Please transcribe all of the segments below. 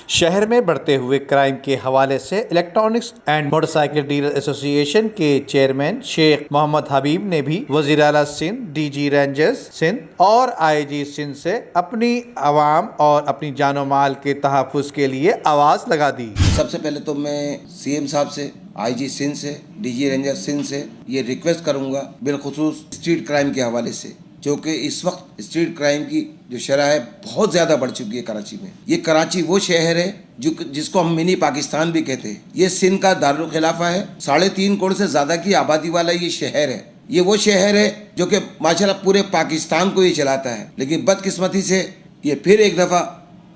शहर में बढ़ते हुए क्राइम के हवाले से electronics and motorcycle dealer association के चेयरमैन शेख मोहम्मद हबीब ने भी वजीर आला सिंध, डीजी रेंजर्स सिंध और आईजी सिंध से अपनी आवाम और अपनी जानो माल के तहफ़्फ़ुज़ के लिए आवाज़ लगा दी। सबसे पहले तो मैं सीएम साहब से, आईजी सिंध से, डीजी रेंजर्स सिंध से ये रिक्वेस्ट करूंगा बिलखुसूस स्ट्रीट क्राइम के हवाले से, जो कि इस वक्त स्ट्रीट क्राइम की जो शरह है बहुत ज़्यादा बढ़ चुकी है कराची में। ये कराची वो शहर है जिसको हम मिनी पाकिस्तान भी कहते हैं। ये सिंध का दारुल खिलाफा है। 3.5 करोड़ से ज़्यादा की आबादी वाला ये शहर है। ये वो शहर है जो कि माशाल्लाह पूरे पाकिस्तान को ये चलाता है। लेकिन बदकिस्मती से ये फिर एक दफ़ा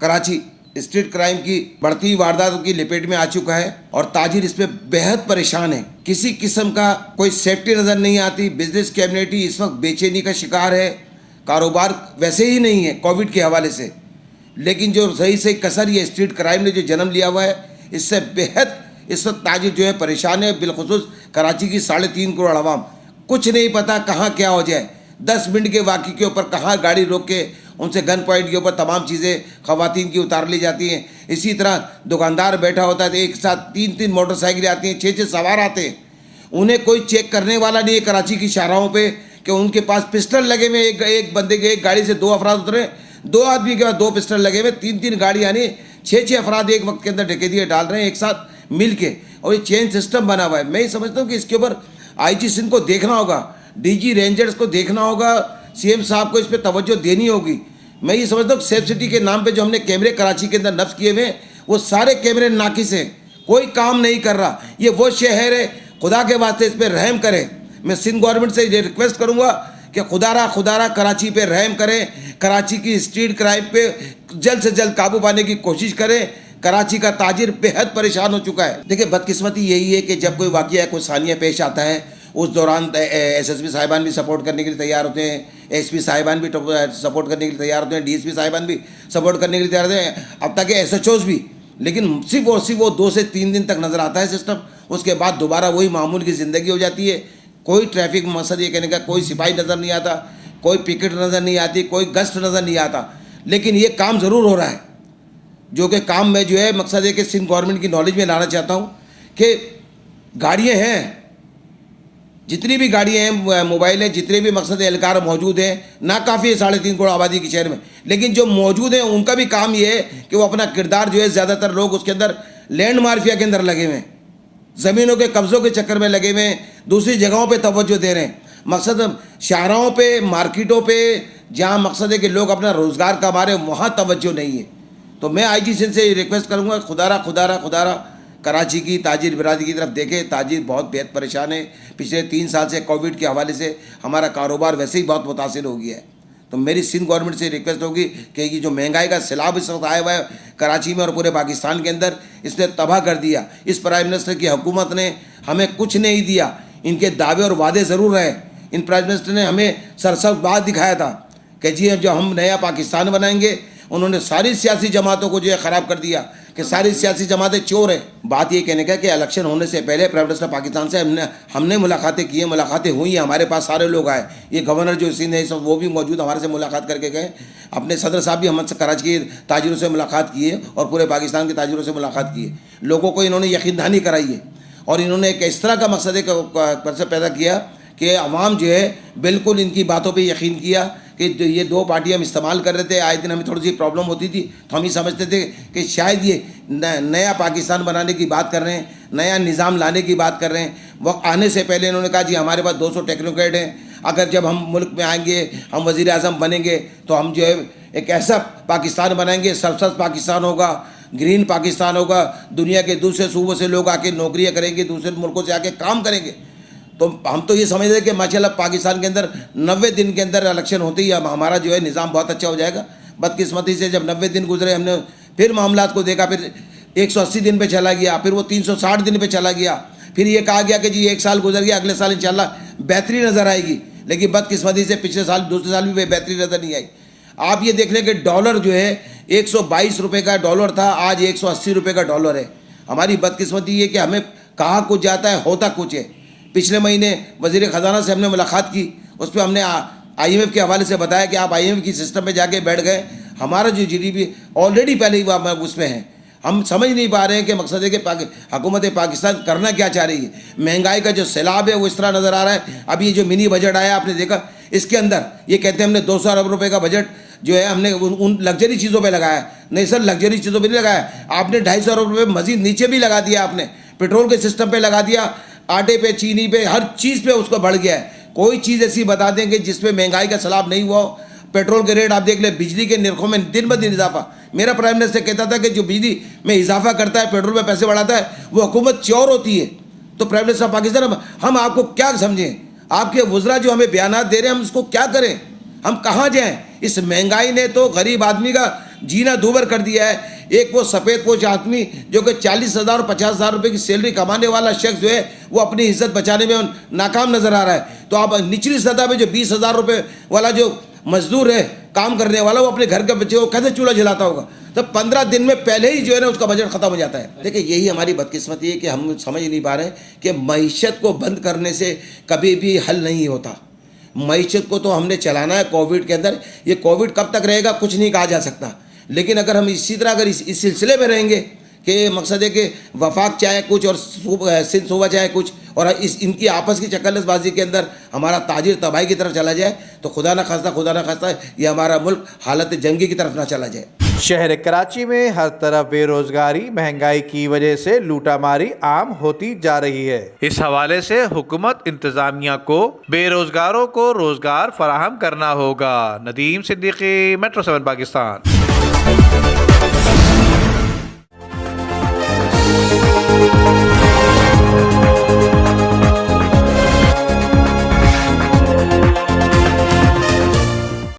कराची स्ट्रीट क्राइम की बढ़ती वारदातों की लपेट में आ चुका है और ताजिर इस पे बेहद परेशान है। किसी किस्म का कोई सेफ्टी नज़र नहीं आती। बिजनेस कम्युनिटी इस वक्त बेचैनी का शिकार है। कारोबार वैसे ही नहीं है कोविड के हवाले से, लेकिन जो सही से कसर ये स्ट्रीट क्राइम ने जो जन्म लिया हुआ है, इससे बेहद इस वक्त ताजिर जो है परेशान है। बिलखुसूस कराची की 3.5 करोड़ आवाम, कुछ नहीं पता कहाँ क्या हो जाए। 10 मिनट के वाक़े के ऊपर कहाँ गाड़ी रोक के उनसे गन पॉइंट के ऊपर तमाम चीज़ें ख़वातीन की उतार ली जाती हैं। इसी तरह दुकानदार बैठा होता है तो एक साथ 3-3 मोटरसाइकिलें आती हैं, 6-6 सवार आते हैं। उन्हें कोई चेक करने वाला नहीं है कराची की शाहराहों पे कि उनके पास पिस्टल लगे हुए। एक बंदे के एक गाड़ी से 2 अफराद उतरे, 2 आदमी के बाद 2 पिस्टल लगे हुए, 3-3 गाड़ी यानी 6-6 अफराद एक वक्त के अंदर डकैती डाल रहे हैं एक साथ मिल के, और ये चेन सिस्टम बना हुआ है। मैं ये समझता हूँ कि इसके ऊपर आईजी सिंध को देखना होगा, डीजी रेंजर्स को देखना होगा, सीएम साहब को इस पर तवज्जो देनी होगी। मैं ये समझता हूँ सेफ सिटी के नाम पे जो हमने कैमरे कराची के अंदर नफ्स किए हुए हैं, वो सारे कैमरे नाकिस हैं, कोई काम नहीं कर रहा। ये वो शहर है, खुदा के वास्ते इस पर रहम करें। मैं सिंध गवर्नमेंट से ये रिक्वेस्ट करूँगा कि खुदारा कराची पे रहम करें। कराची की स्ट्रीट क्राइम पे जल्द से जल्द काबू पाने की कोशिश करें। कराची का ताजिर बेहद परेशान हो चुका है। देखिए बदकिस्मती यही है कि जब कोई वाक़या कोई सानिया पेश आता है, उस दौरान एसएसपी साहिबान भी सपोर्ट करने के लिए तैयार होते हैं, एसपी साहिबान भी सपोर्ट करने के लिए तैयार होते हैं, डीएसपी साहिबान भी सपोर्ट करने के लिए तैयार होते हैं, अब तक के एसएचओज भी। लेकिन सिर्फ वो 2 से 3 दिन तक नज़र आता है सिस्टम, उसके बाद दोबारा वही मामूल की ज़िंदगी हो जाती है। कोई ट्रैफिक मकसद ये कहने का कोई सिपाही नज़र नहीं आता, कोई पिकेट नज़र नहीं आती, कोई गश्त नज़र नहीं आता। लेकिन ये काम ज़रूर हो रहा है, जो कि काम में जो है मकसद है कि सिंध गवर्नमेंट की नॉलेज में लाना चाहता हूँ कि गाड़ियाँ हैं, जितनी भी गाड़ियाँ हैं, मोबाइल हैं, जितने भी मकसद एहलकार मौजूद हैं, ना काफ़ी है 3.5 करोड़ आबादी के शहर में, लेकिन जो मौजूद हैं उनका भी काम ये है कि वो अपना किरदार जो है, ज़्यादातर लोग उसके अंदर लैंड माफिया के अंदर लगे हुए हैं, ज़मीनों के कब्ज़ों के चक्कर में लगे हुए हैं, दूसरी जगहों पे तवज्जो दे रहे हैं। मकसद शाहराहों पे, मार्केटों पे, जहाँ मकसद है कि लोग अपना रोज़गार कमा रहे हैं, वहाँ तवज्जो नहीं है। तो मैं आईजी सिंध से रिक्वेस्ट करूँगा, खुदारा कराची की ताजिर बिरादरी की तरफ देखें। ताजिर बहुत बेहद परेशान है। पिछले 3 साल से कोविड के हवाले से हमारा कारोबार वैसे ही बहुत मुतासिर हो गया है। तो मेरी सिंध गवर्नमेंट से रिक्वेस्ट होगी कि ये जो महंगाई का सैलाब इस वक्त आया हुआ है कराची में और पूरे पाकिस्तान के अंदर, इसने तबाह कर दिया। इस प्राइम मिनिस्टर की हुकूमत ने हमें कुछ नहीं दिया। इनके दावे और वादे ज़रूर रहे। इन प्राइम मिनिस्टर ने हमें सरसब्ज़ बात दिखाया था कि जी जो हम नया पाकिस्तान बनाएंगे। उन्होंने सारी सियासी जमातों को जो है ख़राब कर दिया कि सारी सियासी जमातें चोर हैं। बात ये कहने का कि इलेक्शन होने से पहले प्राइम मिनिस्टर पाकिस्तान से हमने मुलाकातें की हैं, मुलाकातें हुई हैं, हमारे पास सारे लोग आए। ये गवर्नर जो सिंध है सब वो भी मौजूद हमारे से मुलाकात करके गए। अपने सदर साहब भी हमसे कराची के ताजिरों से मुलाकात की है और पूरे पाकिस्तान के ताजिरों से मुलाकात की है। लोगों को इन्होंने यकीन दहानी कराई है और इन्होंने एक इस तरह का मकसद पैदा किया कि अवाम जो है बिल्कुल इनकी बातों पर यकीन किया कि ये 2 पार्टियाँ हम इस्तेमाल कर रहे थे। आए दिन हमें थोड़ी सी प्रॉब्लम होती थी तो हम ही समझते थे कि शायद ये नया पाकिस्तान बनाने की बात कर रहे हैं, नया निज़ाम लाने की बात कर रहे हैं। वक्त आने से पहले इन्होंने कहा जी हमारे पास 200 टेक्नोक्रेट हैं, अगर जब हम मुल्क में आएंगे, हम वज़ीर आज़म बनेंगे तो हम जो है एक ऐसा पाकिस्तान बनाएंगे, सरसब्ज़ पाकिस्तान होगा, ग्रीन पाकिस्तान होगा, दुनिया के दूसरे सूबों से लोग आके नौकरियाँ करेंगे, दूसरे मुल्कों से आके काम करेंगे। तो हम तो ये समझ रहे कि माशाल्लाह पाकिस्तान के अंदर 90 दिन के अंदर इलेक्शन होते ही हमारा जो है निज़ाम बहुत अच्छा हो जाएगा। बदकिस्मती से जब 90 दिन गुजरे, हमने फिर मामलात को देखा, फिर 180 दिन पे चला गया, फिर वो 360 दिन पे चला गया, फिर ये कहा गया कि जी 1 साल गुजर गया, अगले साल इंशाल्लाह बेहतरी नज़र आएगी। लेकिन बदकिस्मती से पिछले साल, दूसरे साल भी बेहतरी नज़र नहीं आई। आप ये देख लें कि डॉलर जो है 122 रुपये का डॉलर था, आज 180 रुपये का डॉलर है। हमारी बदकिस्मती ये कि हमें कहाँ कुछ जाता है, होता कुछ है। पिछले महीने वज़ीर ख़जाना से हमने मुलाकात की, उस पर हमने IMF के हवाले से बताया कि आप IMF की सिस्टम में जाके बैठ गए, हमारा जो GDP ऑलरेडी पहले ही उसमें है, हम समझ नहीं पा रहे हैं कि मकसद है कि हुकूमत पाकिस्तान करना क्या चाह रही है। महंगाई का जो सैलाब है वो इस तरह नज़र आ रहा है। अब ये जो मिनी बजट आया आपने देखा, इसके अंदर ये कहते हैं हमने 200 अरब रुपए का बजट जो है हमने उन लग्जरी चीज़ों पे लगाया। नहीं सर, लग्जरी चीज़ों पे नहीं लगाया, आपने 250 अरब रुपये मजीद नीचे भी लगा दिया, आपने पेट्रोल के सिस्टम पे लगा दिया, आटे पे, चीनी पे, हर चीज़ पे उसको बढ़ गया है। कोई चीज़ ऐसी बता दें कि जिसपे महंगाई का सैलाब नहीं हुआ हो। पेट्रोल के रेट आप देख ले, बिजली के निरखों में दिन ब दिन इजाफा। मेरा प्राइम मिनिस्टर कहता था कि जो बिजली में इजाफा करता है, पेट्रोल में पैसे बढ़ाता है, वो हुकूमत चोर होती है। तो प्राइम मिनिस्टर पाकिस्तान, हम आपको क्या समझें? आपके वज़रा जो हमें बयान दे रहे हैं, हम इसको क्या करें? हम कहाँ जाएँ? इस महंगाई ने तो गरीब आदमी का जीना दूभर कर दिया है। एक वो सफ़ेद पोश आदमी जो कि 40,000 और 50,000 रुपये की सैलरी कमाने वाला शख्स जो है वो अपनी इज्जत बचाने में नाकाम नज़र आ रहा है। तो आप निचली सतह पे जो 20,000 रुपये वाला जो मजदूर है, काम करने वाला, वो अपने घर के बच्चे को कैसे चूल्हा जलाता होगा? तो 15 दिन में पहले ही जो है ना उसका बजट ख़त्म हो जाता है। देखिए, यही हमारी बदकिस्मती है कि हम समझ नहीं पा रहे हैं कि मईशत को बंद करने से कभी भी हल नहीं होता। मईशत को तो हमने चलाना है कोविड के अंदर। ये कोविड कब तक रहेगा कुछ नहीं कहा जा सकता, लेकिन अगर हम इसी तरह अगर इस सिलसिले में रहेंगे कि मकसद है कि वफाक चाहे कुछ और सिंध सूबा चाहे कुछ, और इनकी आपस की चक्करबाजी के अंदर हमारा ताजिर तबाही की तरफ चला जाए, तो खुदा ना खास्ता ये हमारा मुल्क हालत जंगी की तरफ ना चला जाए। शहर कराची में हर तरफ बेरोजगारी, महंगाई की वजह से लूटामारी आम होती जा रही है। इस हवाले से हुकूमत इंतजामिया को बेरोजगारों को रोजगार फराहम करना होगा। नदीम सिद्दीकी, मेट्रो 7 पाकिस्तान।